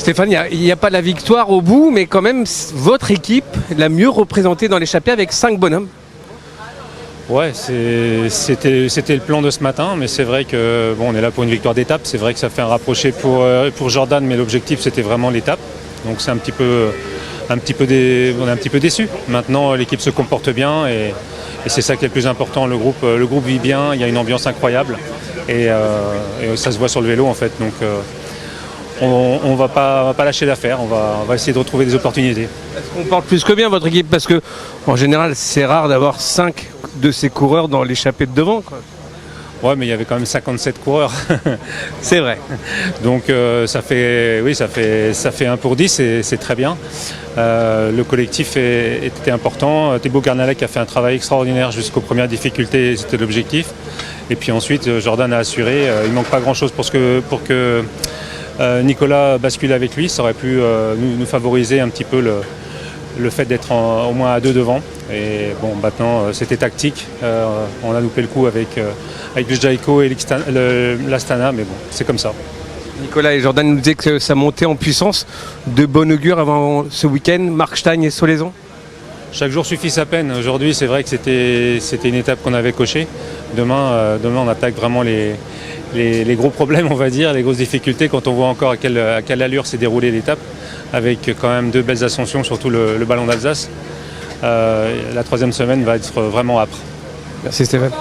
Stéphane, il n'y a pas la victoire au bout, mais quand même, votre équipe l'a mieux représentée dans l'échappée avec 5 bonhommes. Ouais, c'était le plan de ce matin, mais c'est vrai que bon, on est là pour une victoire d'étape. C'est vrai que ça fait un rapproché pour Jordan, mais l'objectif c'était vraiment l'étape. Donc c'est on est un petit peu déçus. Maintenant, l'équipe se comporte bien et c'est ça qui est le plus important. Le groupe vit bien, il y a une ambiance incroyable et ça se voit sur le vélo en fait. Donc on va pas lâcher l'affaire, on va essayer de retrouver des opportunités. Est-ce qu'on porte plus que bien votre équipe? Parce que en général, c'est rare d'avoir 5 de ces coureurs dans l'échappée de devant, quoi. Ouais, mais il y avait quand même 57 coureurs. C'est vrai. Donc ça fait 1 pour 10 et c'est très bien. Le collectif était important. Thibaut Garnalec a fait un travail extraordinaire jusqu'aux premières difficultés, c'était l'objectif. Et puis ensuite, Jordan a assuré. Il ne manque pas grand-chose pour que Nicolas bascule avec lui. Ça aurait pu nous favoriser un petit peu le fait d'être au moins à 2 devant. Et bon, maintenant, c'était tactique. On a loupé le coup avec le Jayco et l'Astana, mais bon, c'est comme ça. Nicolas et Jordan nous disaient que ça montait en puissance. De bon augure avant ce week-end, Markstein et Solaison. Chaque jour suffit sa peine. Aujourd'hui, c'est vrai que c'était une étape qu'on avait cochée. Demain, on attaque vraiment les gros problèmes, on va dire, les grosses difficultés quand on voit encore à quelle allure s'est déroulée l'étape, avec quand même 2 belles ascensions, surtout le ballon d'Alsace. La 3e semaine va être vraiment âpre. Merci Stéphane.